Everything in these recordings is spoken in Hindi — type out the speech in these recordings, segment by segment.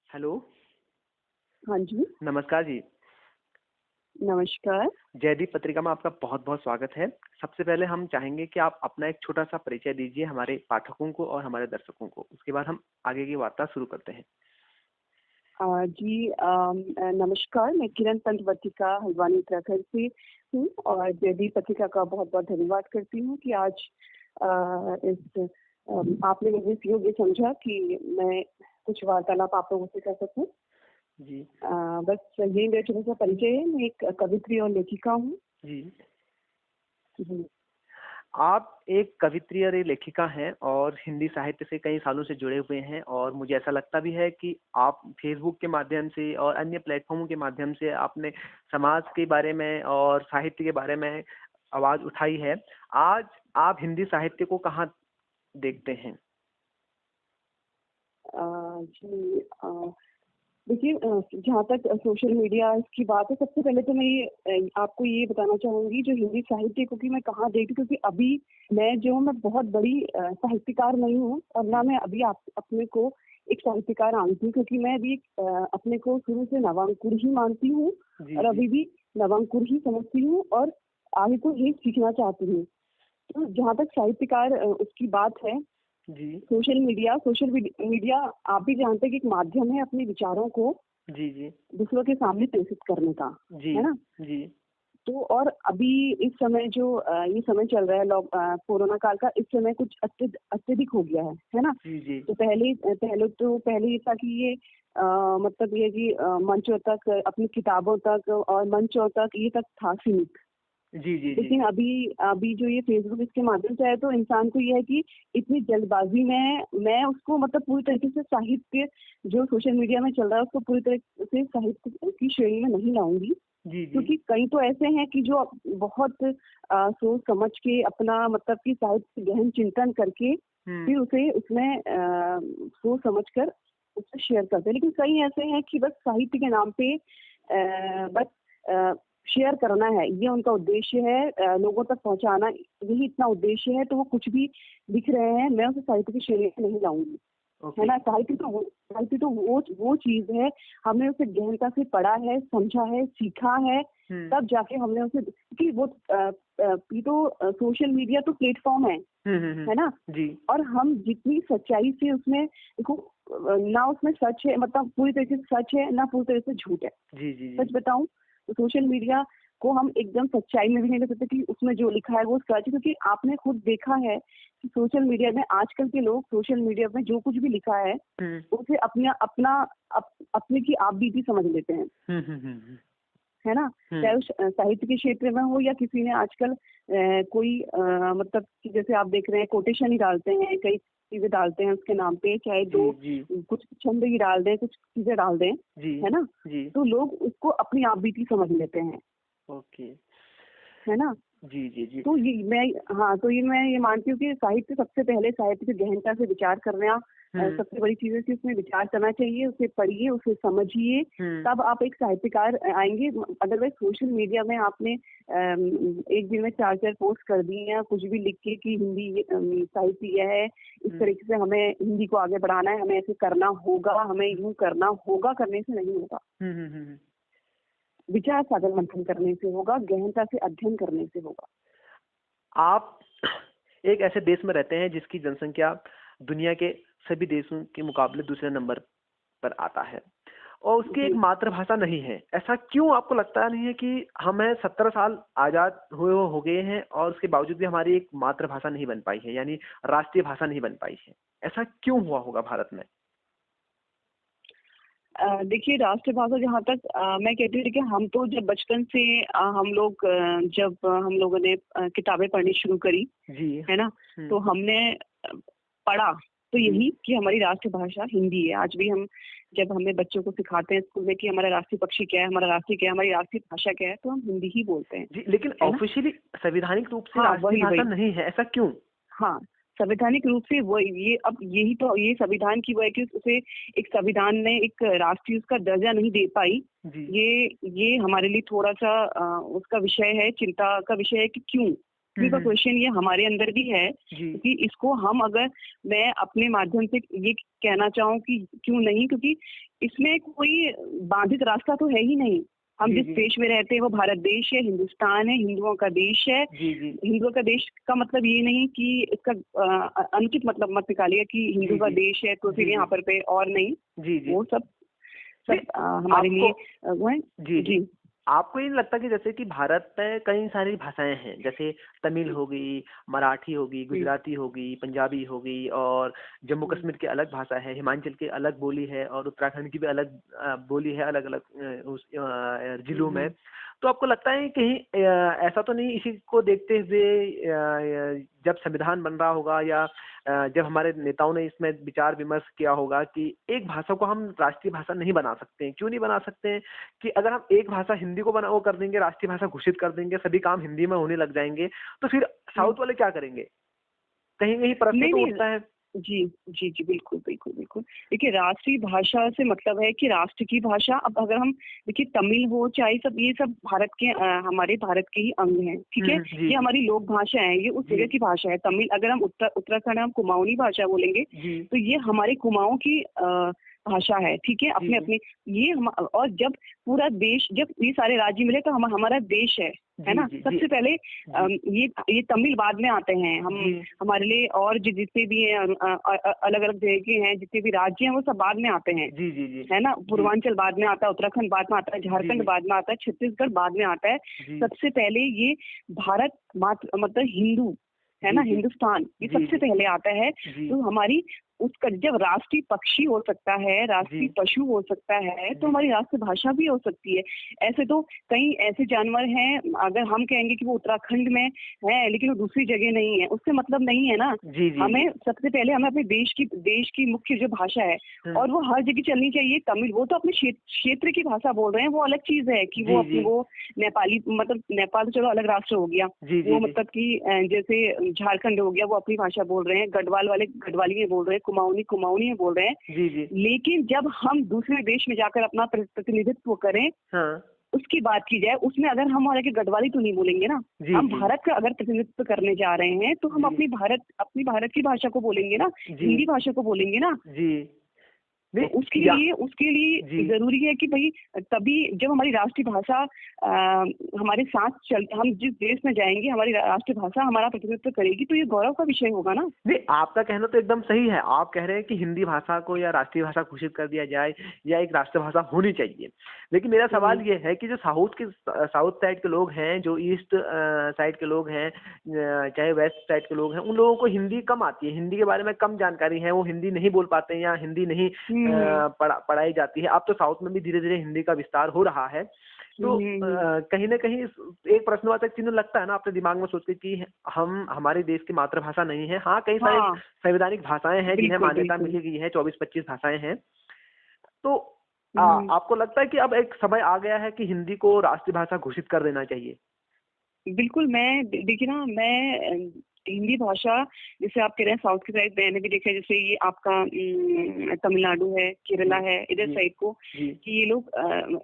हेलो। हाँ जी, नमस्कार जी। नमस्कार। जयदीप पत्रिका में आपका बहुत बहुत स्वागत है। सबसे पहले हम चाहेंगे कि आप अपना एक छोटा सा परिचय दीजिए हमारे पाठकों को और हमारे दर्शकों को। उसके बाद हम आगे की वार्ता शुरू करते हैं। नमस्कार, मैं किरण पंत पत्रिका हल्द्वानी उत्तराखंड से हूँ और जयदीप पत्रिका का बहुत-बहुत धन्यवाद करती हूँ कि आज आपने मुझे इस योग्य समझा कि मैं कुछ वार्तालाप आप लोगों से कर सकूँ। जी। बस यही मेरा छोटा-सा परिचय है। मैं एक कवयित्री और लेखिका हूँ। जी। जी। आप एक कवित्री और एक लेखिका हैं और हिंदी साहित्य से कई सालों से जुड़े हुए हैं और मुझे ऐसा लगता भी है कि आप फेसबुक के माध्यम से और अन्य प्लेटफॉर्मों के माध्यम से आपने समाज के बारे में और साहित्य के बारे में आवाज उठाई है। आज आप हिंदी साहित्य को कहाँ देखते हैं? जी, देखिए, जहाँ तक सोशल मीडिया की बात है, सबसे पहले तो मैं आपको ये बताना चाहूँगी जो हिंदी साहित्य को कि मैं कहाँ देखती हूँ, क्योंकि अभी मैं बहुत बड़ी साहित्यकार नहीं हूँ और ना मैं अभी अपने को एक साहित्यकार मानती हूँ, क्योंकि मैं अभी अपने को शुरू से नवांकुर ही मानती हूँ जी और जी। अभी भी नवांकुर ही समझती हूँ और आगे को ही सीखना चाहती हूँ। तो जहाँ तक साहित्यकार उसकी बात है, जी सोशल मीडिया आप भी जानते हैं कि एक माध्यम है अपने विचारों को जी। जी दूसरों के सामने प्रेषित करने का, जी। है ना? जी तो और अभी इस समय जो ये समय चल रहा है कोरोना काल का, इस समय कुछ अत्यधिक हो गया है ना? जी। जी तो पहले ये था कि ये मतलब ये कि मंचों तक, अपनी किताबों तक और मंचों तक ये तक था सीमित। जी। जी जी। लेकिन अभी अभी जो ये फेसबुक इसके माध्यम से है, तो इंसान को ये है कि इतनी जल्दबाजी में मैं उसको मतलब पूरी तरीके से साहित्य जो सोशल मीडिया में चल रहा है उसको पूरी तरीके से साहित्य की श्रेणी में नहीं लाऊंगी, जी जी। क्योंकि कई तो ऐसे हैं कि जो बहुत सोच समझ के अपना मतलब कि साहित्य गहन चिंतन करके हम्म। फिर उसे उसमें सोच समझ कर उससे शेयर करते हैं। लेकिन कई ऐसे हैं कि बस साहित्य के नाम पे बस शेयर करना है, ये उनका उद्देश्य है, लोगों तक पहुंचाना, यही इतना उद्देश्य है, तो वो कुछ भी लिख रहे हैं, मैं उसे साहित्य की श्रेणी में नहीं लाऊंगी, है ओके। ना? साहित्य तो वो चीज है, हमने उसे गहनता से पढ़ा है, समझा है, सीखा है, हम्म तब जाके हमने उसे, क्योंकि वो ये तो सोशल मीडिया तो प्लेटफॉर्म है ना? जी और हम जितनी सच्चाई से उसमें देखो, ना उसमें सच है, मतलब पूरी तरीके से सच है, ना पूरी तरह से झूठ है। जी। जी सच जी। बताऊं तो सोशल मीडिया को हम एकदम सच्चाई में भी नहीं ले सकते कि उसमें जो लिखा है वो सच है, क्योंकि आपने खुद देखा है कि सोशल मीडिया में आजकल के लोग सोशल मीडिया में जो कुछ भी लिखा है हम्म उसे अपने की आप बीती समझ लेते हैं, हम्म हम्म हम्म है ना? चाहे हम्म। उस साहित्य के क्षेत्र में हो या किसी ने आजकल कोई मतलब कि जैसे आप देख रहे हैं कोटेशन ही डालते हैं, कई चीजें डालते हैं उसके नाम पे, चाहे जी दो जी। कुछ छंद ही डाल दें, कुछ चीजें डाल दें, जी है ना? जी। तो लोग उसको अपनी आप बीती समझ लेते हैं, ओके। है ना? जी जी जी। तो मैं ये मानती हूँ कि साहित्य, सबसे पहले साहित्य की गहनता से विचार करना हम्म सबसे बड़ी चीज है कि उसमें विचार करना चाहिए, उसे पढ़िए, उसे समझिए, हम्म। तब आप एक साहित्यकार आएंगे। अदरवाइज सोशल मीडिया में आपने एक दिन में 4-4 पोस्ट कर दी या कुछ भी लिख के कि हिंदी साहित्य यह है, इस हम्म तरीके से हमें हिंदी को आगे बढ़ाना है, हमें ऐसे करना होगा, हमें यूं करना होगा, करने से नहीं होगा। हम्म हम्म हम्म। विचार सागर मंथन करने से होगा, गहनता से अध्ययन करने से होगा। आप एक ऐसे देश में रहते हैं जिसकी जनसंख्या दुनिया के सभी देशों के मुकाबले दूसरे नंबर पर आता है और उसकी एक जी। मातृभाषा नहीं है। ऐसा क्यों आपको लगता नहीं है कि हमें 17 साल आजाद हुए हो गए हैं और उसके बावजूद भी हमारी एक मातृभाषा नहीं बन पाई है, यानी राष्ट्रीय भाषा नहीं बन पाई है? ऐसा क्यों हुआ होगा भारत में? देखिए, राष्ट्रभाषा जहाँ तक मैं कहती हूँ कि हम तो जब बचपन से हम लोग जब हम लोगों ने किताबें पढ़नी शुरू करी, जी। है ना? हम्म। तो हमने पढ़ा तो जी यही कि हमारी राष्ट्रभाषा हिंदी है। आज भी हम जब हमें बच्चों को सिखाते हैं स्कूल में कि हमारा राष्ट्रीय पक्षी क्या है, हमारा राष्ट्रीय क्या है, हमारी राष्ट्रीय भाषा क्या है, तो हम हिंदी ही बोलते हैं, जी। लेकिन है ना? ऑफिशियली संवैधानिक रूप से हाँ, राष्ट्रीय वही भाषा वही नहीं है, ऐसा क्यों? हाँ, संवैधानिक रूप से वो ये अब यही तो ये संविधान की वो है कि उसे एक संविधान ने एक राष्ट्रीय उसका दर्जा नहीं दे पाई। जी ये हमारे लिए थोड़ा-सा उसका विषय है, चिंता का विषय है कि क्यों? क्यों का हम्म। क्वेश्चन ये हमारे अंदर भी है जी कि इसको हम अगर मैं अपने माध्यम से ये कहना चाहूँ कि क्यों नहीं, क्योंकि इसमें कोई बाधित रास्ता तो है ही नहीं। हम जी जिस जी देश में रहते हैं वो भारत देश है, हिंदुस्तान है, हिंदुओं का देश है। जी जी हिंदुओं का देश का मतलब ये नहीं कि इसका अनुचित मतलब मत निकालिए कि जी हिंदू का जी देश है तो फिर जी यहाँ जी पर पे और नहीं। जी जी वो सब नहीं, सब हमारे आपको लिए वो है। जी जी जी आपको ये नहीं लगता कि जैसे कि भारत में कई सारी भाषाएं हैं, जैसे तमिल हो गई, मराठी हो गई, जी गुजराती हो गई, पंजाबी हो गई, और जम्मू जी कश्मीर की अलग भाषा है, हिमाचल की अलग बोली है, और उत्तराखंड की भी अलग बोली है, अलग अलग उस जिलों में। हम्म। तो आपको लगता है कहीं ऐसा तो नहीं, इसी को देखते हुए जब संविधान बन रहा होगा, या जब हमारे नेताओं ने इसमें विचार विमर्श किया होगा कि एक भाषा को हम राष्ट्रीय भाषा नहीं बना सकते हैं, क्यों नहीं बना सकते हैं, कि अगर हम एक भाषा हिंदी को बना वो कर देंगे, राष्ट्रीय भाषा घोषित कर देंगे, सभी काम हिंदी में होने लग जाएंगे, तो फिर हम्म। साउथ वाले क्या करेंगे? कहीं कहीं प्रश्न नहीं तो नहीं। उठता है। जी जी जी, बिल्कुल बिल्कुल बिल्कुल। देखिए, राष्ट्रीय भाषा से मतलब है कि राष्ट्र की भाषा। अब अगर हम देखिए, तमिल हो चाहे सब, ये सब भारत के हमारे भारत के ही अंग हैं, ठीक है। जी ये जी हमारी लोक भाषा है, ये उस जी जगह की भाषा है। तमिल अगर हम उत्तराखंड हम कुमाऊनी भाषा बोलेंगे जी तो ये हमारे कुमाऊं की भाषा है, ठीक है, जी अपने जी अपने। ये हम, और जब पूरा देश, जब ये सारे राज्य मिले तो हम हमारा देश है जी ना। जी जी सबसे पहले जी ये तमिल बाद में आते हैं। हम जी हमारे लिए और जितने भी हैं अलग अलग जगह के हैं, जितने भी राज्य हैं वो सब बाद में आते हैं, जी जी जी है ना। जी पूर्वांचल बाद में आता है, उत्तराखंड बाद में आता है, जी झारखंड जी बाद में आता है, छत्तीसगढ़ बाद में आता है। जी सबसे पहले ये भारत मात्र मतलब हिंदू, है जी ना, जी हिंदुस्तान, ये जी सबसे पहले आता है। जी तो हमारी उसका जब राष्ट्रीय पक्षी हो सकता है, जी राष्ट्रीय पशु हो सकता है, तो जी हमारी राष्ट्रभाषा भी हो सकती है। ऐसे तो कई ऐसे जानवर हैं, अगर हम कहेंगे कि वो उत्तराखंड में है लेकिन वो दूसरी जगह नहीं है, उससे मतलब नहीं है ना। जी जी जी हमें सबसे पहले हमें अपने देश की मुख्य जो भाषा है, हम्म, और वो हर जगह चलनी चाहिए। तमिल वो तो अपने क्षेत्र की भाषा बोल रहे हैं, वो अलग चीज है कि वो जी अपनी जी वो नेपाली, मतलब नेपाल तो चलो अलग राष्ट्र हो गया। जी जी वो जी मतलब कि जैसे झारखंड हो गया, वो अपनी भाषा बोल रहे हैं। गढ़वाल वाले गढ़वाली में बोल रहे हैं, कुमाऊनी कुमाऊनी में बोल रहे हैं। जी जी लेकिन जब हम दूसरे देश में जाकर अपना प्रतिनिधित्व करें, हाँ उसकी बात की जाए, उसमें अगर हम और गढ़वाली तो नहीं बोलेंगे ना। जी हम जी भारत का अगर प्रतिनिधित्व करने जा रहे हैं तो हम जी अपनी भारत की भाषा को बोलेंगे ना, जी हिंदी भाषा को बोलेंगे ना। जी तो नहीं या उसके लिए जी जरूरी है कि भाई, तभी जब हमारी राष्ट्रीय भाषा हमारे साथ चल, हम जिस देश में जाएंगे हमारी राष्ट्रीय भाषा हमारा प्रतिनिधित्व करेगी, तो ये गौरव का विषय होगा ना। नहीं, आपका कहना तो एकदम सही है। आप कह रहे हैं कि हिंदी भाषा को या राष्ट्रीय भाषा घोषित कर दिया जाए, या एक राष्ट्रभाषा होनी चाहिए। लेकिन मेरा सवाल हम्म ये है कि जो साउथ साइड के लोग हैं, जो ईस्ट साइड के लोग हैं, चाहे वेस्ट साइड के लोग हैं, उन लोगों को हिंदी कम आती है, हिंदी के बारे में कम जानकारी है, वो हिंदी नहीं बोल पाते हैं, या हिंदी नहीं हम्म पढ़ाई जाती है। अब तो साउथ में भी धीरे धीरे हिंदी का विस्तार हो रहा है। तो हम्म। कहीं ना कहीं एक प्रश्नवाचक चिन्ह लगता है ना अपने दिमाग में सोच के कि हम हमारे देश की मातृभाषा नहीं है। हाँ, कई सारे हाँ, संवैधानिक भाषाएं हैं जिन्हें बिल्कुल मान्यता बिल्कुल। मिली गई है, 24-25 भाषाएं हैं। तो हम्म। आपको लगता है कि अब एक समय आ गया है कि हिंदी को राष्ट्रीय भाषा घोषित कर देना चाहिए? बिल्कुल। मैं देखिए ना, मैं हिंदी भाषा, जैसे आप कह रहे हैं साउथ की साइड, मैंने भी देखा है, जैसे ये आपका तमिलनाडु है, केरला जी है, इधर जी साइड को, जी कि ये लोग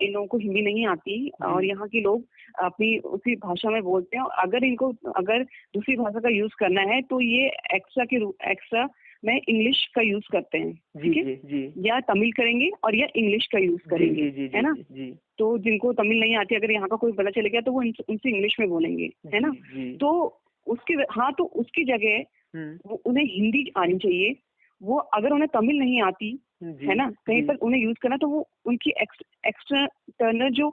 इन लोगों को हिंदी नहीं आती, जी और यहाँ के लोग अपनी उसी भाषा में बोलते हैं। और अगर दूसरी भाषा का यूज करना है तो ये एक्स्ट्रा में इंग्लिश का यूज करते हैं, जी ठीक है। जी जी या तमिल करेंगे और या इंग्लिश का यूज जी करेंगे, जी जी है जी ना। जी जी तो जिनको तमिल नहीं आती, अगर यहाँ का कोई पता चले गया तो वो उनसे इंग्लिश में बोलेंगे, है जी ना। जी तो हाँ, तो उसकी जगह हम्म उन्हें हिंदी आनी चाहिए। वो अगर उन्हें तमिल नहीं आती, जी है ना, कहीं जी पर उन्हें यूज करना, तो वो उनकी एक्सटर्नल जो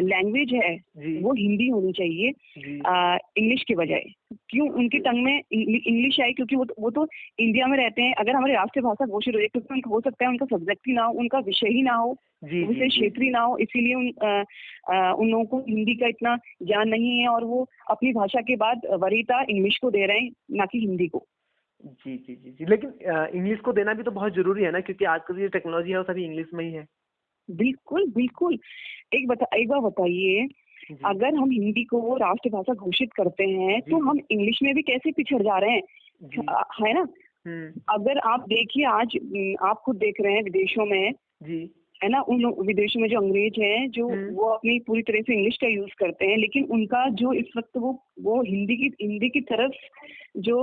लैंग्वेज है जी वो हिंदी होनी चाहिए, जी इंग्लिश के बजाय। क्यों उनकी टंग में इंग्लिश आई? क्योंकि वो तो इंडिया में रहते हैं। अगर हमारी राष्ट्रीय भाषा घोषित हो जाए, क्योंकि उनका हो सकता है उनका सब्जेक्ट ही ना हो, उनका विषय ही ना हो, जी जी विषय जी क्षेत्र ही ना हो, इसीलिए उन लोगों को हिंदी का इतना ज्ञान नहीं है, और वो अपनी भाषा के बाद वरीयता इंग्लिश को दे रहे हैं, ना कि हिंदी को। जी जी जी जी लेकिन इंग्लिश को देना भी तो बहुत जरूरी है ना, क्योंकि आजकल ये टेक्नोलॉजी है वो सभी इंग्लिश में ही है। बिल्कुल बिल्कुल। एक बार बताइए, जी अगर हम हिंदी को राष्ट्रभाषा घोषित करते हैं जी तो हम इंग्लिश में भी कैसे पिछड़ जा रहे हैं, जी है ना। हम्म अगर आप देखिए, आज आप खुद देख रहे हैं विदेशों में, जी है ना, विदेशों में जो अंग्रेज हैं, जो हम्म वो अपनी पूरी तरह से इंग्लिश का यूज करते हैं, लेकिन उनका जो इस वक्त वो हिंदी की तरफ जो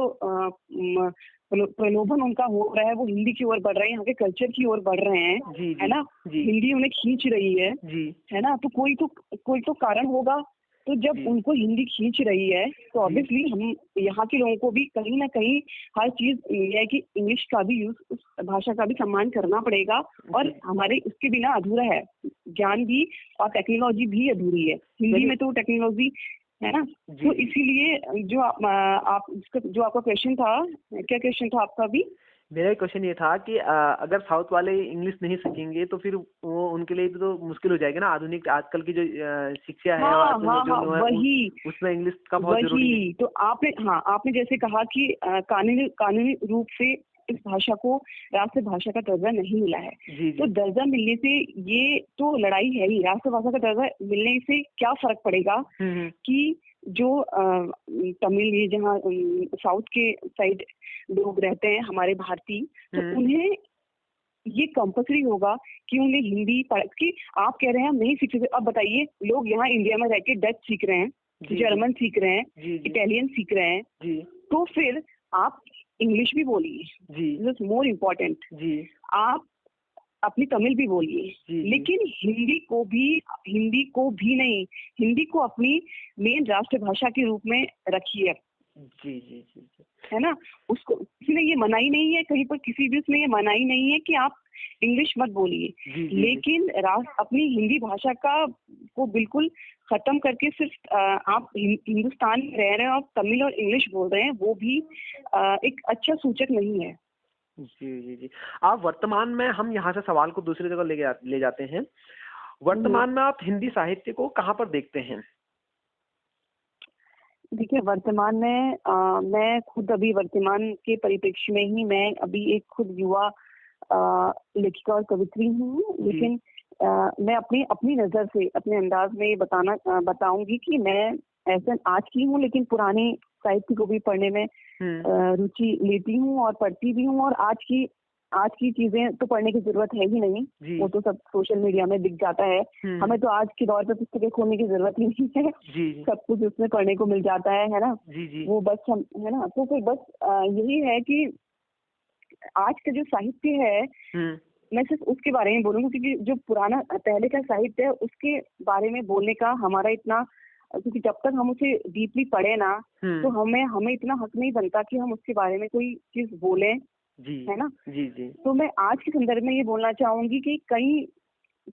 प्रलोभन उनका हो रहा है, वो हिंदी की ओर बढ़ रहे हैं, यहाँ के कल्चर की ओर बढ़ रहे हैं, जी है जी ना, जी हिंदी उन्हें खींच रही जी है ना, तो कोई तो कारण होगा। तो जब जी उनको हिंदी खींच रही है तो जी ऑब्वियसली हम यहाँ के लोगों को भी कहीं ना कहीं हर चीज ये है कि इंग्लिश का भी यूज, उस भाषा का भी सम्मान करना पड़ेगा। और जी। हमारे उसके बिना अधूरा है, ज्ञान भी और टेक्नोलॉजी भी अधूरी है। हिंदी चलिए। में तो टेक्नोलॉजी है ना। जी तो जी। इसीलिए जो जो आपका क्वेश्चन था, क्या क्वेश्चन था आपका भी? मेरा क्वेश्चन ये था कि अगर साउथ वाले इंग्लिश नहीं सीखेंगे तो फिर वो उनके लिए तो मुश्किल हो जाएगी ना। आधुनिक आजकल की जो शिक्षा है और हाँ आजकल हाँ जो हाँ, जो है वही उसमें इंग्लिश का बहुत जरूरी है। वही तो आपने जैसे कहा कि कानूनी कानूनी रूप से इस भाषा को राष्ट्रभाषा का दर्जा नहीं मिला है। जी तो जी। दर्जा मिलने से ये तो लड़ाई है ही, राष्ट्रभाषा का दर्जा मिलने से क्या फर्क पड़ेगा हम्म। कि जो तमिल, ये जहाँ साउथ के साइड लोग रहते हैं हमारे भारतीय, तो हम्म। उन्हें ये कंपलसरी होगा कि उन्हें हिंदी पढ़ कि आप कह रहे हैं हम नहीं सीख सकते। अब बताइए, लोग यहाँ इंडिया में रह के डच सीख रहे हैं, जी जी जर्मन सीख रहे हैं, जी जी इटालियन सीख रहे हैं, जी तो फिर आप इंग्लिश भी बोलिए, जी दिस इज मोर इम्पोर्टेंट। जी आप अपनी तमिल भी बोलिए, जी जी लेकिन हिंदी को भी नहीं, हिंदी को अपनी मेन राष्ट्रभाषा के रूप में रखिए, जी जी जी जी है ना। उसको किसी ने ये मनाही नहीं है, कहीं पर किसी भी उसमें ये मनाही नहीं है कि आप इंग्लिश मत बोलिए, जी जी जी लेकिन अपनी हिंदी भाषा का को बिल्कुल खत्म करके सिर्फ आप हिंदुस्तान में रह रहे हैं और तमिल और इंग्लिश बोल रहे हैं, वो भी एक अच्छा सूचक नहीं है। जी जी जी। आप वर्तमान में, हम यहाँ से सवाल को दूसरी जगह ले जाते हैं। हम्म। वर्तमान में आप हिंदी साहित्य को कहाँ पर देखते हैं? देखिए, वर्तमान में मैं खुद अभी वर्तमान के परिप्रेक्ष्य में ही मैं अभी एक खुद युवा लेखिका और कवित्री हूँ, जी लेकिन मैं अपनी अपनी नज़र से अपने अंदाज में ये बताऊंगी कि मैं ऐसा आज की हूँ, लेकिन पुराने साहित्य को भी पढ़ने में हम्म। रुचि लेती हूँ और पढ़ती भी हूँ। और आज की चीजें तो पढ़ने की जरूरत है ही नहीं, जी वो तो सब सोशल मीडिया में दिख जाता है। हमें तो आज के दौर पे पुस्तकें खोलने की जरूरत ही नहीं है, जी जी सब कुछ उसमें पढ़ने को मिल जाता है ना। जी जी वो बस हम, है ना, तो फिर बस यही है कि आज का जो साहित्य है, हम्म। मैं सिर्फ उसके बारे में बोलूंगी, क्योंकि जो पुराना पहले का साहित्य है उसके बारे में बोलने का हमारा इतना, क्योंकि जब तक हम उसे डीपली पढ़े ना, तो हम्म। हमें इतना हक नहीं बनता कि हम उसके बारे में कोई चीज बोलें, जी है ना। जी जी तो मैं आज के संदर्भ में ये बोलना चाहूंगी कि कई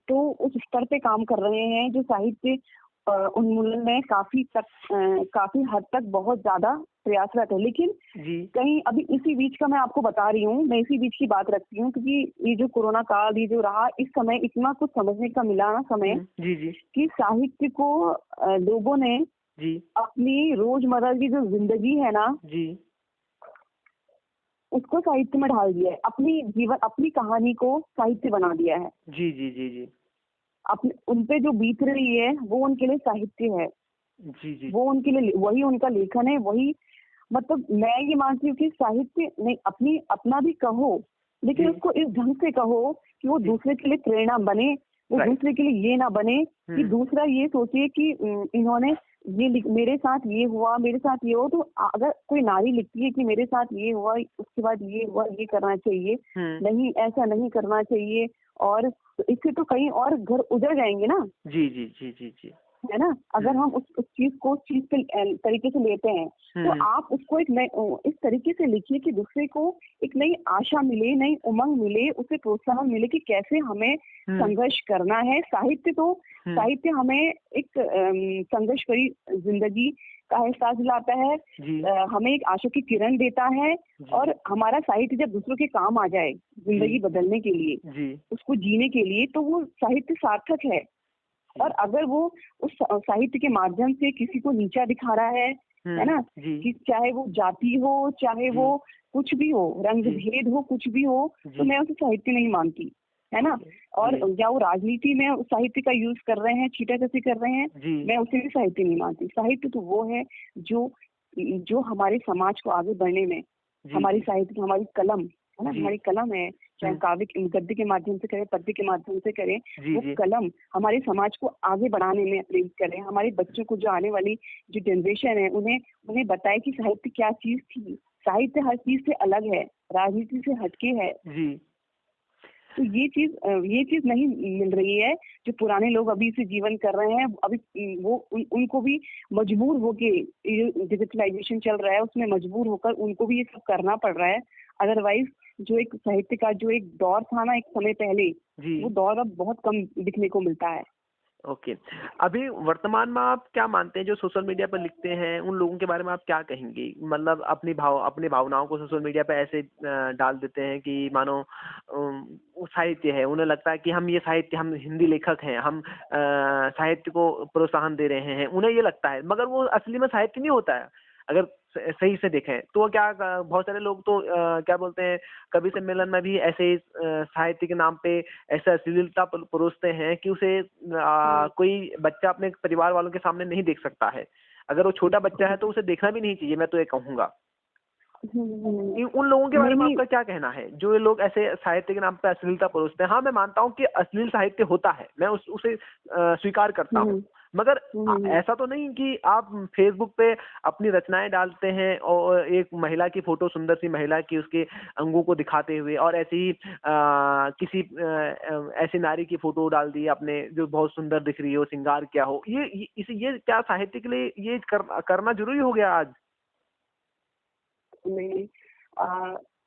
तो उस स्तर पे काम कर रहे हैं जो साहित्य उन्मूलन में काफी हद तक बहुत ज्यादा प्रयासरत है, लेकिन जी कहीं अभी इसी बीच का मैं आपको बता रही हूँ, मैं इसी बीच की बात रखती हूँ, क्योंकि ये जो कोरोना काल, ये जो रहा, इस समय इतना कुछ समझने का मिला ना समय, जी जी कि साहित्य को लोगों ने जी अपनी रोजमर्रा की जो जिंदगी है ना, जी उसको साहित्य में ढाल दिया है, अपनी जीवन, अपनी कहानी को साहित्य बना दिया है। जी जी जी जी अपने उन पे जो बीत रही है वो उनके लिए साहित्य है, जी जी वो उनके लिए वही उनका लेखन है, वही, मतलब मैं ये मानती हूँ कि साहित्य नहीं, अपना भी कहो, लेकिन जी उसको इस ढंग से कहो कि वो जी दूसरे के लिए प्रेरणा बने, वो राइट। दूसरे के लिए ये ना बने कि दूसरा ये सोचे कि इन्होंने मेरे साथ ये हुआ, मेरे साथ ये हो। तो अगर कोई नारी लिखती है कि मेरे साथ ये हुआ, उसके बाद ये हुआ, ये करना चाहिए, नहीं ऐसा नहीं करना चाहिए, और इससे तो कहीं और घर उजड़ जाएंगे ना, जी जी जी जी जी है ना। अगर हम उस चीज को चीज के तरीके से लेते हैं, तो आप उसको एक नए इस तरीके से लिखिए कि दूसरे को एक नई आशा मिले, नई उमंग मिले, उसे प्रोत्साहन मिले कि कैसे हमें संघर्ष करना है। साहित्य हमें एक संघर्ष भरी जिंदगी का एहसास दिलाता है, हमें एक आशा की किरण देता है, और हमारा साहित्य जब दूसरों के काम आ जाए जिंदगी बदलने के लिए, उसको जीने के लिए, तो वो साहित्य सार्थक है। और अगर वो उस साहित्य के माध्यम से किसी को नीचा दिखा रहा है ना, कि चाहे वो जाति हो, चाहे वो कुछ भी हो, रंग भेद हो, कुछ भी हो, तो मैं उसे साहित्य नहीं मानती, है ना। और या वो राजनीति में उस साहित्य का यूज कर रहे हैं, छींटाकशी कर रहे हैं, मैं उसे भी साहित्य नहीं मानती। साहित्य तो वो है जो हमारे समाज को आगे बढ़ने में, हमारी साहित्य, हमारी कलम है ना, हमारी कलम है, चाहे काव्य गद्य के माध्यम से करें, पद्य के माध्यम से करें, वो कलम हमारे समाज को आगे बढ़ाने में प्रेरित करें, हमारे बच्चों को, जो आने वाली जो जनरेशन है, उन्हें बताए कि साहित्य क्या चीज थी, साहित्य हर चीज से अलग है, राजनीति से हटके है। जी तो ये चीज नहीं मिल रही है। जो पुराने लोग अभी से जीवन कर रहे हैं, अभी वो उनको भी मजबूर होके, डिजिटलाइजेशन चल रहा है उसमें मजबूर होकर उनको भी ये सब करना पड़ रहा है। अदरवाइज जो एक साहित्य का जो एक दौर था ना एक समय पहले, जी वो दौर अब बहुत कम दिखने को मिलता है। ओके। अभी वर्तमान में आप क्या मानते हैं, जो सोशल मीडिया पर लिखते हैं उन लोगों के बारे में आप क्या कहेंगे? मतलब अपनी भावनाओं को सोशल मीडिया पे ऐसे डाल देते हैं कि मानो वो साहित्य है, उन्हें लगता है कि हम हिंदी लेखक हैं, हम साहित्य को प्रोत्साहन दे रहे हैं, उन्हें ये लगता है, मगर वो असली में साहित्य नहीं होता है। अगर सही से देखें तो वो क्या, बहुत सारे लोग तो क्या बोलते हैं, कवि सम्मेलन में भी ऐसे ही साहित्य के नाम पे ऐसा अश्लीलता परोसते हैं कि उसे कोई बच्चा अपने परिवार वालों के सामने नहीं देख सकता है। अगर वो छोटा बच्चा है तो उसे देखना भी नहीं चाहिए, मैं तो ये कहूंगा। उन लोगों के बारे में नहीं, आपका क्या कहना है, जो ये लोग ऐसे साहित्य के नाम पे अश्लीलता परोसते हैं? हाँ, मैं मानता हूँ कि अश्लील साहित्य होता है, मैं उसे स्वीकार करता हूँ, मगर ऐसा तो नहीं कि आप फेसबुक पे अपनी रचनाएं डालते हैं और एक महिला की फोटो, सुंदर सी महिला की, उसके अंगों को दिखाते हुए, और ऐसे ही किसी ऐसी नारी की फोटो डाल दी आपने जो बहुत सुंदर दिख रही हो, श्रृंगार क्या हो, ये क्या साहित्य के लिए ये करना जरूरी हो गया आज? नहीं,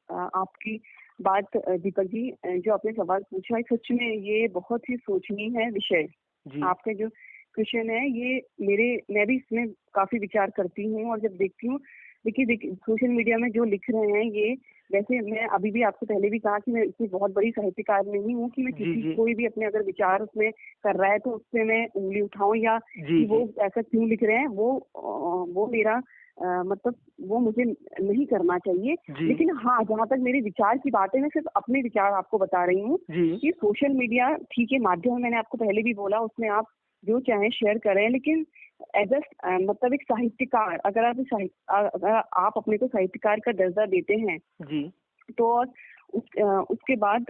आपकी बात दीपक जी, जो आपने सवाल पूछा है सच में ये बहुत ही सोचनीय है विषय। जी आपका जो क्वेश्चन है ये मैं भी इसमें काफी विचार करती हूँ, और जब देखती हूँ, देखिए सोशल मीडिया में जो लिख रहे हैं ये, वैसे मैं अभी भी आपसे पहले भी कहा कि मैं इतनी बहुत बड़ी साहित्यकार नहीं हूँ कि मैं जी जी कोई भी अपने अगर विचार उसमें कर रहा है तो उससे मैं उंगली उठाऊं, या जी कि वो जी ऐसा क्यों लिख रहे हैं, वो मेरा मतलब वो मुझे नहीं करना चाहिए। जी लेकिन हाँ, जहाँ तक मेरे विचार की बात है, मैं सिर्फ अपने विचार आपको बता रही हूँ जी कि सोशल मीडिया ठीक है माध्यम है, मैंने आपको पहले भी बोला, उसमें आप जो चाहें शेयर करें, लेकिन एज मतलब एक साहित्यकार, अगर आप अपने को साहित्यकार का दर्जा देते हैं जी तो, और उसके बाद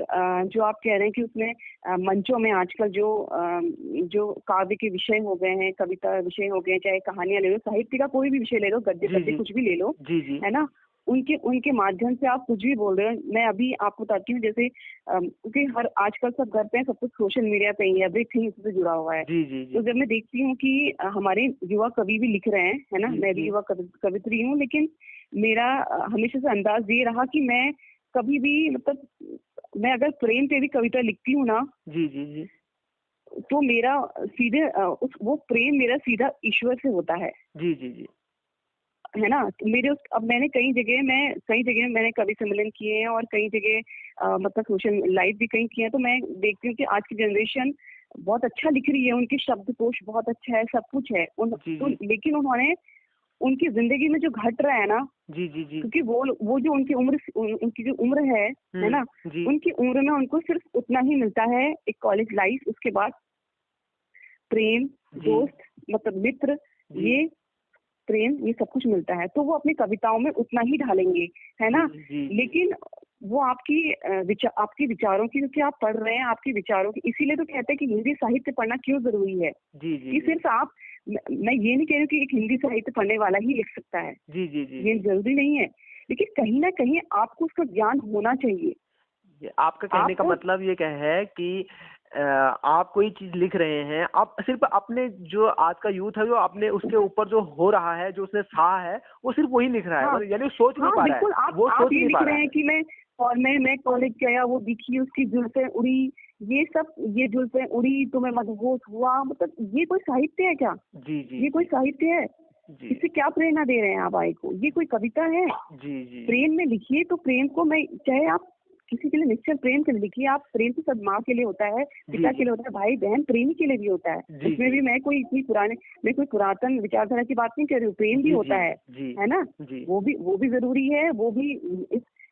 जो आप कह रहे हैं कि उसमें मंचों में आजकल जो काव्य के विषय हो गए हैं, कविता विषय हो गए, चाहे कहानियां ले लो, साहित्य का कोई भी विषय ले लो, गद्य जी पद्य जी कुछ भी ले लो, जी जी है ना, उनके माध्यम से आप कुछ भी बोल रहे हो। मैं अभी आपको बताती हूँ, जैसे क्योंकि हर आजकल सब घर पे सब कुछ सोशल मीडिया पे ही, एवरीथिंग इससे जुड़ा हुआ है। जी जी तो जी जब मैं देखती हूँ कि हमारे युवा कवि भी लिख रहे हैं, है ना, जी मैं भी जी युवा कवित्री हूँ, लेकिन मेरा हमेशा से अंदाज ये रहा कि मैं कभी भी, मतलब मैं अगर प्रेम पे भी कविता लिखती हूँ ना, जी जी जी तो मेरा सीधे वो प्रेम मेरा सीधा ईश्वर से होता है जी जी जी है ना। तो अब मैंने कई जगह मैंने कवि सम्मेलन किए हैं, और कई जगह मतलब सोशल लाइव भी कहीं किए हैं। तो मैं देखती हूँ कि आज की जनरेशन बहुत अच्छा लिख रही है, उनकी शब्दकोश बहुत अच्छा है, सब कुछ है जी तो जी लेकिन उन्होंने उनकी जिंदगी में जो घट रहा है ना, जी जी जी क्योंकि वो जो उनकी जो उम्र है ना, जी उनकी उम्र में उनको सिर्फ उतना ही मिलता है, एक कॉलेज लाइफ, उसके बाद प्रेम, जी दोस्त, मतलब मित्र, जी ये प्रेम, ये सब कुछ मिलता है, तो वो अपनी कविताओं में उतना ही ढालेंगे, है ना। जी जी लेकिन वो आपकी विचारों की, क्योंकि आप पढ़ रहे हैं, आपके विचारों की, इसीलिए तो कहते हैं कि हिंदी साहित्य पढ़ना क्यों जरूरी है। जी जी कि सिर्फ आप, मैं ये नहीं कह रही हूँ कि एक हिंदी साहित्य पढ़ने वाला ही लिख सकता है, जी जी जी ये जरूरी नहीं है, लेकिन कहीं ना कहीं आपको उसका ज्ञान होना चाहिए। आपका कहने का आपको मतलब ये है कि आप कोई चीज लिख रहे हैं, आप सिर्फ अपने, जो आज का यूथ है, जो अपने उसके ऊपर जो हो रहा है, जो उसने सहा है, वो सिर्फ वही लिख रहा है, हाँ, मतलब यानी वो सोच नहीं हाँ पा रहा है, बिल्कुल, वो आप सोच ये नहीं लिख पा रहे रहा हैं है। कि मैं कॉलेज गया, वो दिखी उसकी जुल्फें उड़ी, ये जुल्फें उड़ी तो मैं मदहोश हुआ, मतलब ये कोई साहित्य है क्या? जी जी ये कोई साहित्य है? जी इससे क्या प्रेरणा दे रहे हैं आप आए को? ये कोई कविता है? जी जी जी प्रेम में लिखिए, तो प्रेम को, मैं चाहे आप किसी के लिए निश्चल प्रेम के लिए लिखिए, आप प्रेम तो सब माँ के लिए होता है, जी पिता के लिए होता है, भाई बहन प्रेमी के लिए भी होता है। जी उसमें जी भी मैं कोई पुरातन विचारधारा की बात नहीं कर रही हूँ, प्रेम भी जी होता जी जी है ना। जी वो भी जरूरी है, वो भी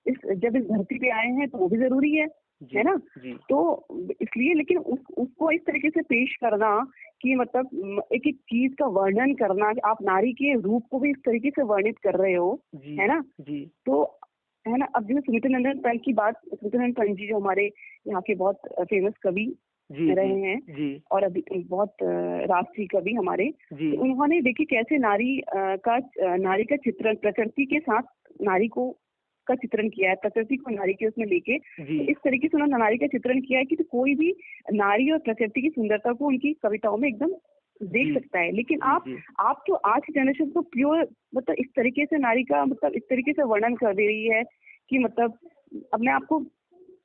इस जब इस धरती पे आए हैं तो वो भी जरूरी है जी ना। जी तो इसलिए, लेकिन उसको इस तरीके से पेश करना कि मतलब एक एक चीज का वर्णन करना, कि आप नारी के रूप को भी इस तरीके से वर्णित कर रहे हो, जी है ना। जी तो है ना, अब जो स्मृतिनंदन पंत की बात, स्मृतिनंदन पंत जी जो हमारे यहाँ के बहुत फेमस कवि जी जी रहे हैं, जी और अभी बहुत राष्ट्रीय कवि हमारे, जी तो उन्होंने देखिए कैसे नारी का चित्रण प्रकृति के साथ नारी को का चित्रण किया है, प्रकृति को नारी के उसमें लेके, जी तो इस तरीके से उन्होंने नारी का चित्रण किया है कि तो कोई भी नारी और प्रकृति की सुंदरता को उनकी कविताओं में एकदम देख जी सकता है। लेकिन जी आप जी आप तो आज की जनरेशन तो प्योर मतलब इस तरीके से नारी का मतलब इस तरीके से वर्णन कर दे रही है कि मतलब अब मैं आपको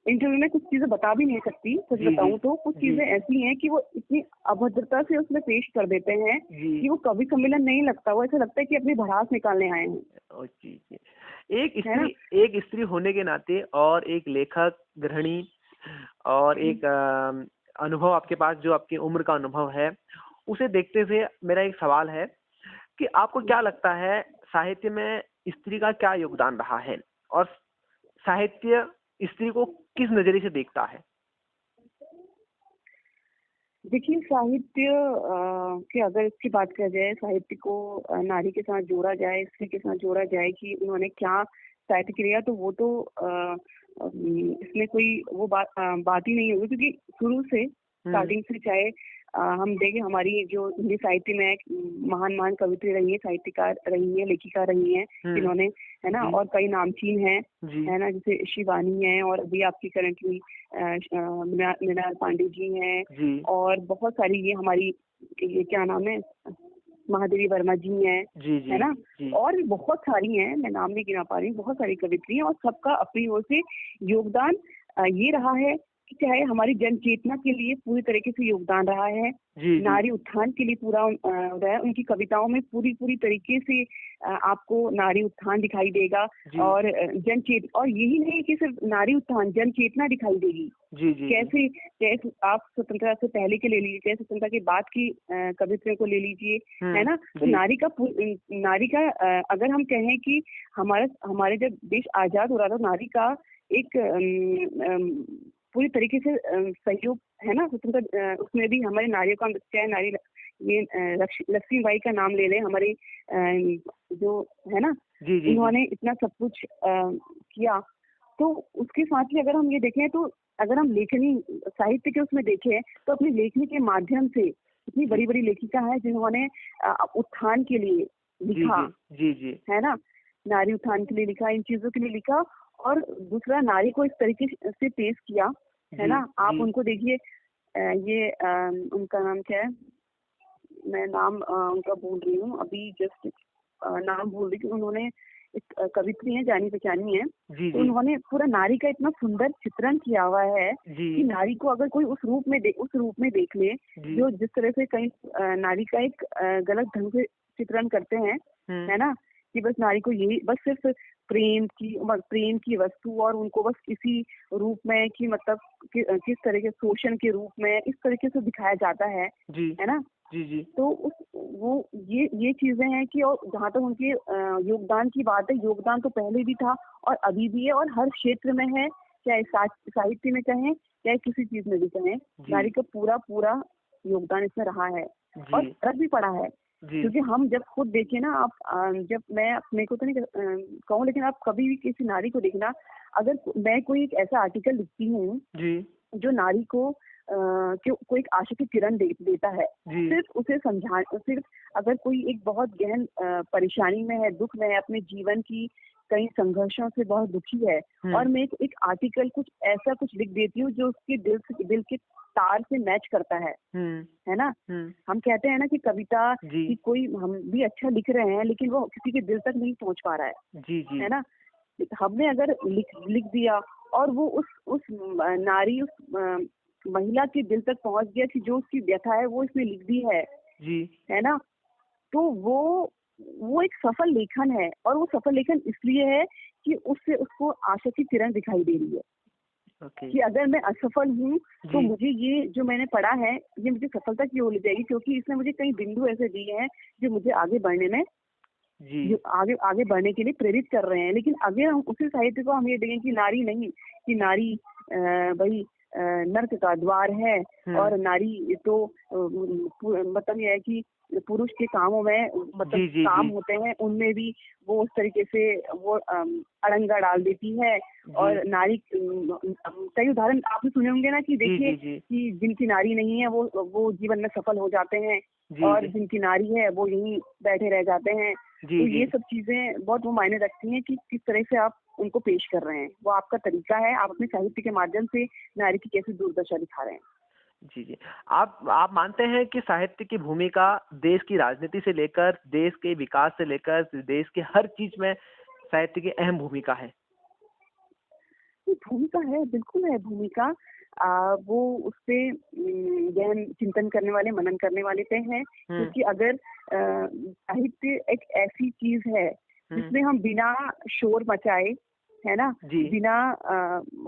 इंटरव्यू में कुछ चीजें बता भी नहीं सकती, सच जी जी बताऊं तो कुछ जी चीजें ऐसी हैं कि वो इतनी अभद्रता से उसमें पेश कर देते हैं जी कि वो कवि सम्मेलन नहीं लगता, वो ऐसा लगता है कि अपनी भड़ास निकालने आए हैं, ओ, जी जी है ना। एक स्त्री होने के नाते और एक लेखक, गृहिणी और एक अनुभव आपके पास, जो आपकी उम्र का अनुभव है, उसे देखते हुए मेरा एक सवाल है कि आपको क्या लगता है साहित्य में स्त्री का क्या योगदान रहा है, और साहित्य स्त्री को किस नजरिए से देखता है? देखिए साहित्य की अगर इसकी बात किया जाए, साहित्य को नारी के साथ जोड़ा जाए, स्त्री के साथ जोड़ा जाए कि उन्होंने क्या साहित्य किया, तो वो तो इसमें कोई वो बात ही नहीं होगी, क्योंकि शुरू से हम्म स्टार्टिंग से चाहे हम देखें हमारी जो हिंदी साहित्य में महान महान कवित्री रही है, साहित्यकार रही है, लेखिका रही हैं जिन्होंने, है ना, जी और कई नामचीन हैं, जी है ना, जैसे शिवानी है और अभी आपकी करंटली मृणाल पांडे जी हैं, जी और बहुत सारी ये हमारी ये क्या नाम है महादेवी वर्मा जी हैं, जी है जी ना, जी और भी बहुत सारी हैं, मैं नाम नहीं गिना पा रही हूँ, बहुत सारी कवित्री हैं, और सबका अपनी ओर से योगदान ये रहा है कि चाहे हमारी जन चेतना के लिए पूरी तरीके से योगदान रहा है, जी जी नारी उत्थान के लिए पूरा रहा है, उनकी कविताओं में पूरी पूरी तरीके से आपको नारी उत्थान दिखाई देगा, जी और और यही नहीं कि सिर्फ नारी उत्थान, जन चेतना दिखाई देगी। जी जी कैसे कैसे आप स्वतंत्रता से पहले के ले लीजिए, चाहे स्वतंत्रता के बाद की कवित्रियों को ले लीजिए, है ना, तो जी नारी का अगर हम कहें कि हमारे जब देश आजाद हो रहा था, नारी का एक पूरी तरीके से सहयोग, है ना, स्वतंत्र उसमें भी हमारे नारियों का, चाहे नारी ये लक्ष्मीबाई का नाम ले लें, हमारे जो है ना, जी जी जी इन्होंने इतना सब कुछ किया। तो उसके साथ ही अगर हम ये देखें, तो अगर हम लेखनी साहित्य के उसमें देखें, तो अपनी लेखनी के माध्यम से इतनी बड़ी बड़ी लेखिका है जिन्होंने उत्थान के लिए जी लिखा, जी जी है ना, नारी उत्थान के लिए लिखा, इन चीजों के लिए लिखा, और दूसरा नारी को इस तरीके से पेश किया, है जी ना। आप जी उनको देखिए, ये उनका नाम क्या है, मैं नाम उनका भूल रही हूँ अभी, जस्ट नाम भूल रही हूँ। उन्होंने एक कवित्री है, जानी पहचानी है, जी तो जी उन्होंने पूरा नारी का इतना सुंदर चित्रण किया हुआ है जी कि नारी को अगर कोई उस रूप में देख ले, जी जो जिस तरह से कई नारी का एक गलत ढंग से चित्रण करते हैं, है ना, कि बस नारी को यही बस सिर्फ प्रेम की वस्तु, और उनको बस इसी रूप में कि मतलब किस तरह के शोषण के रूप में इस तरीके से दिखाया जाता जी है ना। जी जी तो वो ये चीजें हैं कि, और जहाँ तक उनके योगदान की बात है, योगदान तो पहले भी था और अभी भी है, और हर क्षेत्र में है, चाहे साहित्य में कहें, चाहे किसी चीज में भी कहें, जी नारी का पूरा पूरा योगदान इसमें रहा है, और जी फर्क भी पड़ा है। जी क्योंकि हम जब खुद देखें ना, आप जब मैं अपने को तो नहीं कहूँ, लेकिन आप कभी भी किसी नारी को देखना, अगर मैं कोई एक ऐसा आर्टिकल लिखती हूँ जी जो नारी को कोई एक आशा की किरण देता है, जी सिर्फ उसे सिर्फ अगर कोई एक बहुत गहन परेशानी में है, दुख में है, अपने जीवन की कई संघर्षों से बहुत दुखी है, और मैं एक आर्टिकल कुछ ऐसा कुछ लिख देती हूँ जो उसके दिल के तार से मैच करता है ना। हम कहते हैं ना कि कविता जी की कोई, हम भी अच्छा लिख रहे हैं लेकिन वो किसी के दिल तक नहीं पहुंच पा रहा जी जी है ना। हमने अगर लिख दिया, और वो उस नारी, उस महिला के दिल तक पहुंच गया कि जो उसकी व्यथा है वो इसने लिख दी जी है ना, तो वो एक सफल लेखन है, और वो सफल लेखन इसलिए है कि उससे उसको आशा की किरण दिखाई दे रही है, ओके कि अगर मैं असफल हूँ तो जी मुझे ये जो मैंने पढ़ा है ये मुझे सफलता की ओर ले जाएगी, क्योंकि इसने मुझे कई बिंदु ऐसे दिए हैं जो मुझे आगे बढ़ने में, जी जो आगे बढ़ने के लिए प्रेरित कर रहे हैं। लेकिन अगर हम उसी साहित्य को हम ये देखें कि नारी नहीं, कि नारी भाई नर्क का द्वार है, और नारी तो मतलब ये है कि पुरुष के कामों में मतलब जी, जी, काम जी। होते हैं उनमें भी वो उस तरीके से वो अड़ंगा डाल देती है। जी। और नारी कई उदाहरण आपने सुने होंगे ना कि जी, देखिए जी, जी। कि जिनकी नारी नहीं है वो जीवन में सफल हो जाते हैं, जी, और जी। जिनकी नारी है वो यहीं बैठे रह जाते हैं। जी, तो जी। ये सब चीजें बहुत वो मायने रखती हैं कि किस तरह से आप उनको पेश कर रहे हैं, वो आपका तरीका है, आप अपने साहित्य के माध्यम से नारी की कैसी दुर्दशा दिखा रहे हैं। जी, जी। आप मानते हैं कि साहित्य की भूमिका देश की राजनीति से लेकर, देश के विकास से लेकर, देश के हर चीज़ में साहित्य की अहम भूमिका है? ये भूमिका है, बिल्कुल है भूमिका। वो उसपे गहन चिंतन करने वाले, मनन करने वाले पे है, हुँ, क्योंकि अगर साहित्य एक ऐसी चीज है हुँ। जिसमें हम बिना शोर मचाए, है ना, जी, बिना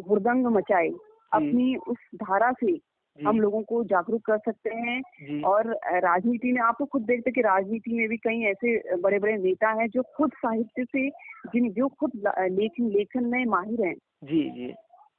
हुड़दंग मचाए जी, अपनी उस धारा से हम जी, लोगों को जागरूक कर सकते हैं। जी, और राजनीति में आप तो खुद देखते हैं कि राजनीति में भी कई ऐसे बड़े बड़े नेता हैं जो खुद साहित्य से जो खुद लेखन में माहिर हैं, जी, जी,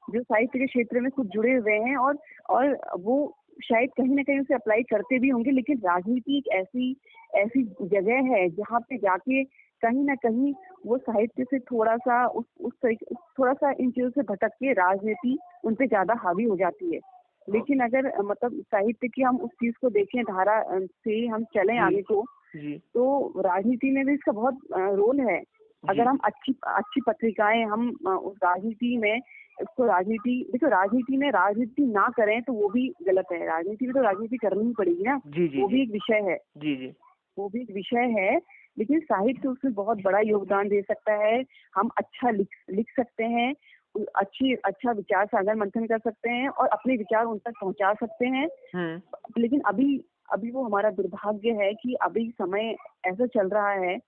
जो साहित्य के क्षेत्र में खुद जुड़े हुए हैं, और वो शायद कहीं न कहीं उसे अप्लाई करते भी होंगे, लेकिन राजनीति एक ऐसी ऐसी जगह है जहाँ पे जाके कहीं न कहीं वो साहित्य से थोड़ा-सा उस तरीके थोड़ा-सा इन चीज़ों से भटक के राजनीति उन पे ज़्यादा हावी हो जाती है। लेकिन ओके। अगर मतलब साहित्य की हम उस चीज़ को देखें धारा से हम चलें जी, आगे को, जी, तो राजनीति में भी इसका बहुत रोल है। अगर जी, हम अच्छी अच्छी पत्रिकाएँ हम उस राजनीति में उसको राजनीति देखो राजनीति में राजनीति ना करें तो वो भी गलत है। राजनीति में तो राजनीति करनी ही पड़ेगी ना, जी, जी, वो जी, भी एक विषय है। जी, जी, वो भी एक विषय है, लेकिन साहित्य उसमें बहुत बड़ा योगदान दे सकता है। हम अच्छा लिख लिख सकते हैं, अच्छा विचार सागर मंथन कर सकते हैं और अपने विचार उन तक पहुँचा सकते हैं। हुँ, लेकिन अभी अभी वो हमारा दुर्भाग्य है कि अभी समय ऐसा चल रहा है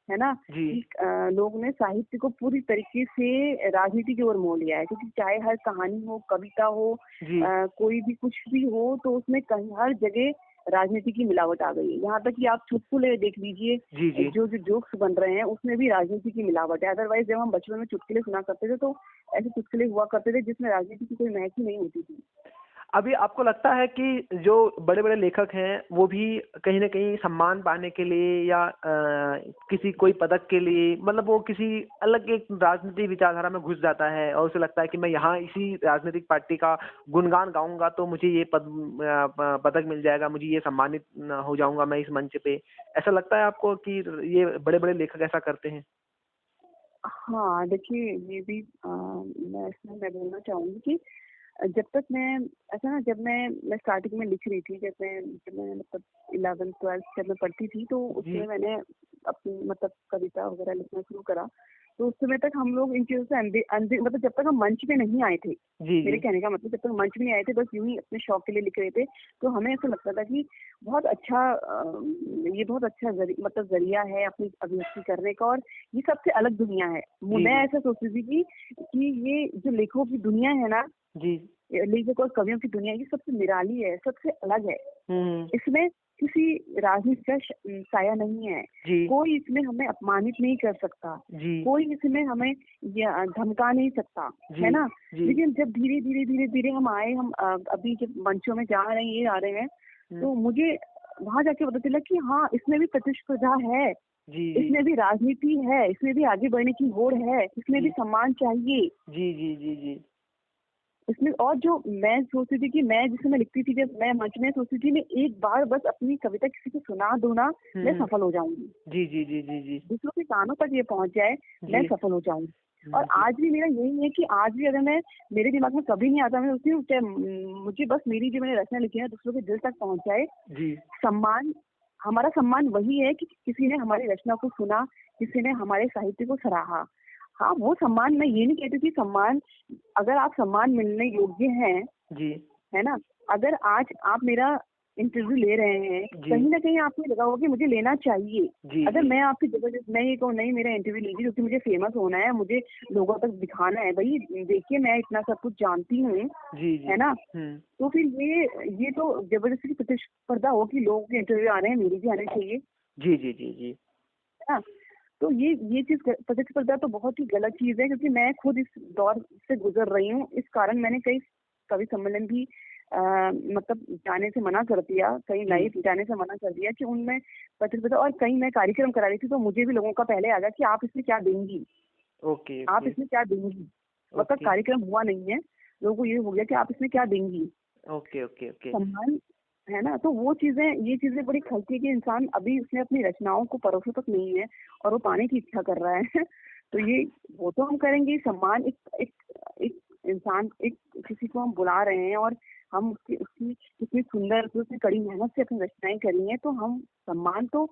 ना, जी, कि लोग ने साहित्य को पूरी तरीके से राजनीति की ओर मोड़ लिया है, क्योंकि चाहे हर कहानी हो, कविता हो, जी, कोई भी कुछ भी हो, तो उसमें कहीं हर जगह राजनीति की मिलावट आ गई है। यहाँ तक कि आप चुटकुले देख लीजिए, जी, जी। जो जो जोक्स बन रहे हैं उसमें भी राजनीति की मिलावट है। अदरवाइज जब हम बचपन में चुटकुले सुना करते थे तो ऐसे चुटकुले हुआ करते थे जिसमें राजनीति की कोई महक ही नहीं होती थी। अभी आपको लगता है कि जो बड़े-बड़े लेखक हैं, वो भी कहीं न कहीं सम्मान पाने के लिए या किसी कोई पदक के लिए मतलब वो किसी अलग एक राजनीतिक विचारधारा में घुस जाता है और उसे लगता है कि मैं यहाँ इसी राजनीतिक पार्टी का गुणगान गाऊँगा तो मुझे ये पदक मिल जाएगा, मुझे ये सम्मानित हो जाऊँगा मैं इस मंच पे। ऐसा लगता है आपको कि ये बड़े-बड़े लेखक ऐसा करते हैं? हाँ, देखिए ये भी मैं बोलना चाहूँगी कि जब तक मैं ऐसा ना जब मैं स्टार्टिंग में लिख रही थी, जब मैं मतलब 11th-12th जब मैं पढ़ती थी, तो उस जी। समय मैंने अपनी मतलब कविता वगैरह लिखना शुरू करा। तो उस समय तक हम लोग इन चीज़ों से मतलब जब तक हम मंच पे नहीं आए थे, जी, मेरे जी। कहने का मतलब जब तक हम मंच में नहीं आए थे, बस यूँ ही अपने शौक के लिए लिख रहे थे, तो हमें ऐसा लगता था कि बहुत अच्छा ये बहुत अच्छा मतलब ज़रिया है अपनी अभिव्यक्ति करने का, और ये सबसे अलग दुनिया है। जी, मैं जी। ऐसा सोचती थी कि ये जो लेखकों की दुनिया है ना, जी। लेखक और कवियों की दुनिया ये सबसे निराली है, सबसे अलग है। हुँ, हुँ। इसमें किसी राजनीति का साया नहीं है। जी। कोई इसमें हमें अपमानित नहीं कर सकता। जी। कोई इसमें हमें धमका नहीं सकता, जी। है ना? जी। लेकिन जब धीरे-धीरे हम आए, हम अभी जब मंचों में जा रहे हैं, ये आ रहे हैं, हुँ। तो मुझे वहाँ जाके पता चला कि हाँ, इसमें भी प्रतिस्पर्धा है, जी, जी। इसमें भी राजनीति है, इसमें भी आगे बढ़ने की होड़ है, इसमें भी जी। सम्मान चाहिए। जी, जी, जी, जी। इसमें और जो मैं सोचती थी कि मैं जिस समय लिखती थी, जब मैं मंच में सोचती थी मैं एक बार बस अपनी कविता किसी को सुना दूँ ना, हुँ, मैं हुँ। सफल हो जाऊँगी। जी, जी, जी, जी, जी। दूसरों के कानों तक ये पहुँच जाए, मैं जी। सफल हो जाऊँगी। और जी। आज भी मेरा यही है कि आज भी अगर मैं मेरे दिमाग में कभी नहीं आता, मैं सोचती हूँ चाहे मुझे बस मेरी जो मैंने रचना लिखी है दूसरों के दिल तक पहुँच जाए। जी। सम्मान हमारा सम्मान वही है कि किसी ने हमारी रचना को सुना, किसी ने हमारे साहित्य को सराहा। हाँ, वो सम्मान मैं ये नहीं कहती कि सम्मान अगर आप सम्मान मिलने योग्य हैं, जी। है ना? अगर आज आप मेरा इंटरव्यू ले रहे हैं, जी। कहीं न कहीं आपको लगा होगा कि मुझे लेना चाहिए। जी, अगर जी। मैं आपकी ज़बरदस्त मैं ये कहूँ नहीं मेरा इंटरव्यू लीजिए क्योंकि मुझे फेमस होना है, मुझे लोगों तक दिखाना है, भई देखिए मैं इतना सब कुछ जानती हूँ, जी, जी। है ना? हुँ। तो फिर ये तो ज़बरदस्ती की प्रतिस्पर्धा हो कि लोगों के इंटरव्यू आ रहे हैं, मेरे भी आने चाहिए, जी, जी, जी, जी। है ना? तो ये चीज़ प्रतिस्पर्धा तो बहुत ही गलत चीज़ है, क्योंकि मैं खुद इस दौर से गुज़र रही हूँ। इस कारण मैंने कई कवि सम्मेलन भी मतलब जाने से मना कर दिया, कहीं जी। लाइव जाने से मना कर दिया कि उनमें पत्रकारिता, और कहीं मैं कार्यक्रम करा रही थी तो मुझे भी लोगों का पहले आ गया कि आप इसमें क्या देंगी, ओके, आप ओके, इसमें क्या देंगी। मतलब ओके, कार्यक्रम हुआ नहीं है, लोगों को ये हो गया कि आप इसमें क्या देंगी, ओके, ओके, ओके। सम्मान, है ना। तो वो चीजें, ये चीजें बड़ी खलती है कि इंसान अभी उसने अपनी रचनाओं को परोसा तक नहीं है और वो पाने की इच्छा कर रहा है। तो ये, वो तो हम करेंगे सम्मान, एक एक एक इंसान, एक किसी को हम बुला रहे हैं और हम उसकी उसकी कितनी सुंदर, उसने कड़ी मेहनत से अपनी रचनाएं करी हैं, तो हम सम्मान तो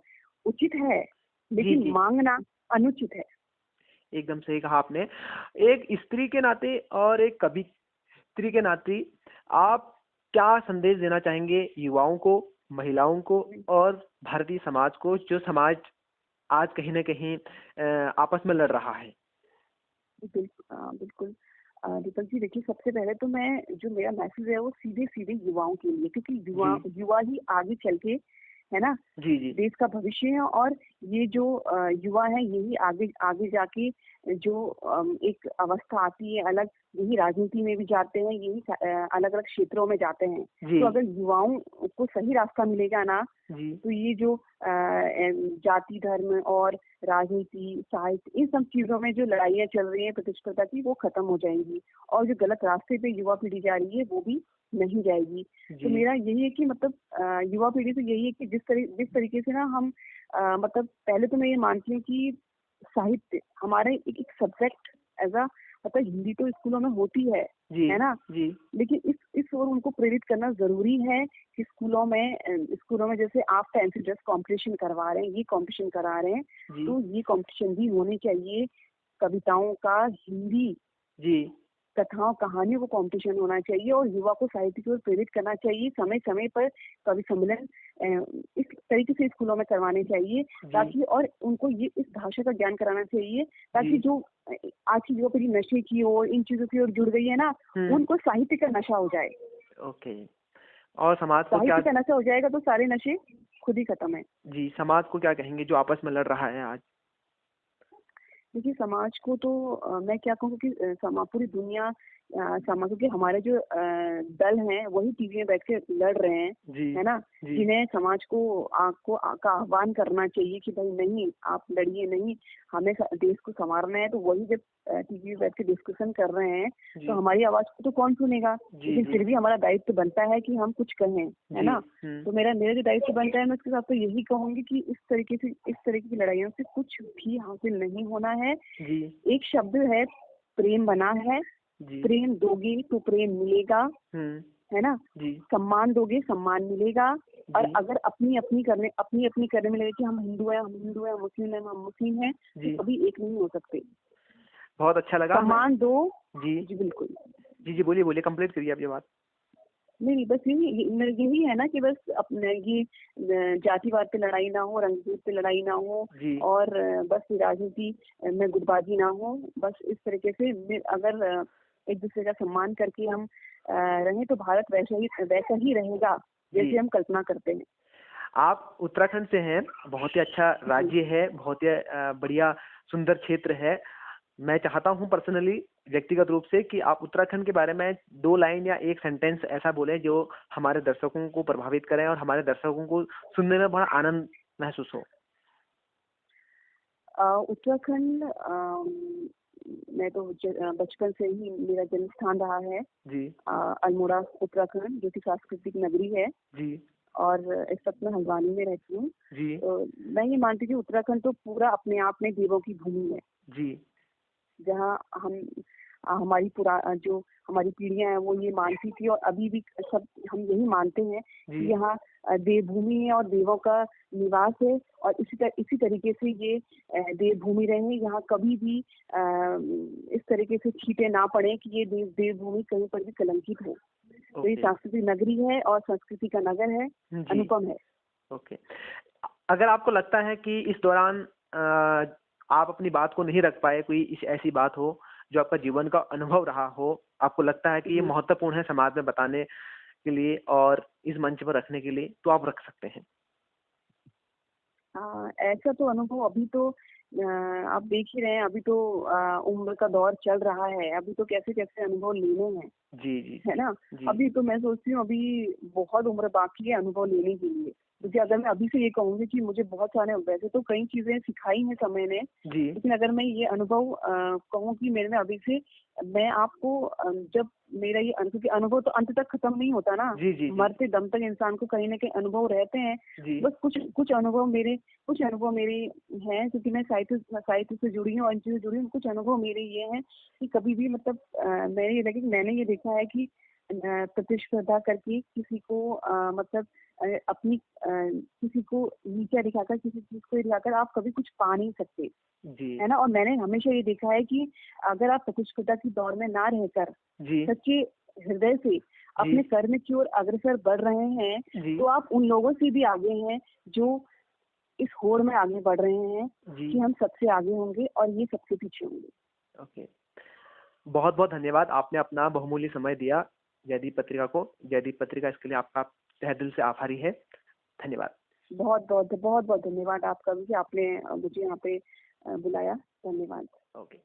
उचित है, जी, लेकिन जी। मांगना अनुचित है। एकदम सही कहा आपने। एक स्त्री के नाते और एक कवित्री के नाते आप क्या संदेश देना चाहेंगे युवाओं को, महिलाओं को और भारतीय समाज को, जो समाज आज कहीं न कहीं आपस में लड़ रहा है? बिल्कुल दीपक जी, देखिए, सबसे पहले तो मैं, जो मेरा मैसेज है वो सीधे सीधे युवाओं के लिए, क्योंकि जी। युवा ही आगे चल के, है ना, जी, जी। देश का भविष्य है। और ये जो युवा है, यही आगे आगे जाके जो एक अवस्था आती है अलग, यही राजनीति में भी जाते हैं, यही अलग अलग क्षेत्रों में जाते हैं। जी। तो अगर युवाओं को सही रास्ता मिलेगा ना, जी। तो ये जो जाति धर्म और राजनीति, साहित्य, इन सब चीजों में जो लड़ाइयाँ चल रही हैं प्रतिस्पर्धा की, वो खत्म हो जाएंगी, और जो गलत रास्ते पे युवा पीढ़ी जा रही है वो भी नहीं जाएगी। तो जी। मेरा यही है कि मतलब युवा पीढ़ी से यही है कि जिस तरीके से ना हम मतलब, पहले तो मैं ये मानती हूँ कि साहित्य हमारे एक सब्जेक्ट एज अ, मतलब हिंदी तो स्कूलों में होती जी। है ना, जी। लेकिन इस ओर उनको प्रेरित करना जरूरी है कि स्कूलों में जैसे आप फैंसी ड्रेस कंपटीशन करवा रहे हैं, ये कंपटीशन करा रहे हैं, जी। तो ये कंपटीशन भी होने चाहिए। कविताओं का, हिंदी जी। कथाओं कहानियों को कंपटीशन होना चाहिए, और युवा को साहित्य की ओर प्रेरित करना चाहिए। समय समय पर कवि सम्मेलन इस तरीके से स्कूलों में करवाने चाहिए, जी। ताकि, और उनको ये इस भाषा का ज्ञान कराना चाहिए, ताकि जी। जो आज की युवा पीढ़ी नशे की ओर, इन चीजों की ओर जुड़ गई है ना, हुँ। उनको साहित्य का नशा हो जाए। ओके। और समाज को क्या? साहित्य का नशा हो जाएगा तो सारे नशे खुद ही खत्म है। जी, समाज को क्या कहेंगे जो आपस में लड़ रहा है आज? देखिए, समाज को तो मैं क्या कहूँ कि पूरी दुनिया समाज, क्योंकि हमारे जो दल हैं वही टीवी में बैठ के लड़ रहे हैं, जी। है ना, जी। जिन्हें समाज को का आह्वान करना चाहिए कि भाई नहीं, आप लड़िए नहीं, हमें देश को संवारना है, तो वही जब टीवी में बैठ के डिस्कशन कर रहे हैं, तो जी। हमारी आवाज को तो कौन सुनेगा। जी। लेकिन जी। फिर भी हमारा दायित्व बनता है कि हम कुछ कहें, है जी। ना। हुँ। तो मेरा मेरा जो दायित्व बनता है, मैं उसके साथ तो यही कहूंगी कि इस तरीके की लड़ाइयों से कुछ भी हासिल नहीं होना है। जी। एक शब्द है, प्रेम बना है, जी। प्रेम दोगे तो प्रेम मिलेगा, हुँ। है ना, जी। सम्मान दोगे सम्मान मिलेगा। और जी। अगर अपनी अपनी करने में लगे कि हम हिंदू हैं, हम हिंदू हैं, मुस्लिम हैं, हम मुस्लिम हैं, तो जी। कभी एक नहीं हो सकते। बहुत अच्छा लगा। मैं सम्मान दो। जी। जी बिल्कुल। जी, जी, बोलिए, बोलिए, कंप्लीट करिए आप ये बात। नहीं, बस यही है ना कि बस अपने ये जातिवाद पे लड़ाई ना हो, रंगभेद पे लड़ाई ना हो, जी। और बस ये राजनीति में गुटबाजी ना हो। बस इस तरीके से अगर एक दूसरे का सम्मान करके हम रहें, तो भारत वैसा ही रहेगा जी। जैसे हम कल्पना करते हैं। आप उत्तराखंड से हैं, बहुत ही अच्छा जी। राज्य है, बहुत ही बढ़िया सुंदर क्षेत्र है। मैं चाहता हूं पर्सनली, व्यक्तिगत रूप से, कि आप उत्तराखंड के बारे में 2 लाइन या 1 सेंटेंस ऐसा बोलें जो हमारे दर्शकों को प्रभावित करें और हमारे दर्शकों को सुनने में बड़ा आनंद महसूस हो। उत्तराखंड, मैं तो बचपन से ही मेरा जन्म स्थान रहा है। जी। अल्मोड़ा उत्तराखंड, जो कि सांस्कृतिक नगरी है, जी। और इस वक्त मैं हल्द्वानी में रहती हूँ। जी। तो मैं ये मानती हूँ कि उत्तराखंड तो पूरा अपने आप में देवों की भूमि है, जी। जहाँ हम जो हमारी पीढ़ियां हैं वो ये मानती थी, और अभी भी सब हम यही मानते हैं जी। कि यहाँ देवभूमि है और देवों का निवास है। और इसी तरीके से ये देवभूमि रहे। यहाँ कभी भी इस तरीके से छींटे ना पड़े कि ये देवभूमि कहीं पर भी कलंकित हो। तो ये ओके। सांस्कृतिक नगरी है और संस्कृति का नगर है, जी। अनुपम है। ओके। अगर आपको लगता है कि इस दौरान आप अपनी बात को नहीं रख पाए, कोई ऐसी बात हो जो आपका जीवन का अनुभव रहा हो, आपको लगता है कि ये जी। महत्वपूर्ण है समाज में बताने के लिए और इस मंच पर रखने के लिए, तो आप रख सकते हैं। ऐसा तो अनुभव अभी तो आप देख ही रहे हैं, अभी तो उम्र का दौर चल रहा है, अभी तो कैसे कैसे अनुभव लेने हैं, जी, जी, है ना। जी, अभी तो मैं सोचती हूँ अभी बहुत उम्र बाकी है अनुभव लेने के लिए, क्योंकि अगर मैं अभी से ये कहूंगी कि मुझे बहुत सारे, वैसे तो कई चीजें सिखाई हैं समय ने, जी, लेकिन अगर मैं ये अनुभव कहूँ कि मेरे में अभी से, मैं आपको जब मेरा ये क्योंकि अनुभव तो अंत तक खत्म नहीं होता ना, जी, जी, जी, मरते दम तक इंसान को कहीं ना कहीं अनुभव रहते हैं। जी, बस कुछ अनुभव मेरे हैं, क्योंकि मैं साहित्य से जुड़ी हूँ और इन चीजों से जुड़ी हूँ। कुछ अनुभव मेरे ये हैं कि कभी भी मतलब मैंने ये देखा है कि प्रतिस्पर्धा करके किसी को मतलब अपनी किसी को नीचा दिखाकर, किसी चीज को दिखाकर आप कभी कुछ पा नहीं सकते, जी, है ना। और मैंने हमेशा ये देखा है कि अगर आप प्रतिस्पर्धा की दौड़ में ना रहकर जी, सच्चे हृदय से जी, अपने कर्म की ओर अग्रसर बढ़ रहे हैं, जी, तो आप उन लोगों से भी आगे हैं जो इस होड़ में आगे बढ़ रहे हैं जी, कि हम सबसे आगे होंगे और ये सबसे पीछे होंगे। ओके। बहुत बहुत धन्यवाद, आपने अपना बहुमूल्य समय दिया जयदीप पत्रिका को। जयदीप पत्रिका, इसके लिए आपका तहे दिल से आभारी है। धन्यवाद। बहुत बहुत धन्यवाद आपका भी कि आपने मुझे यहाँ पे बुलाया। धन्यवाद। ओके।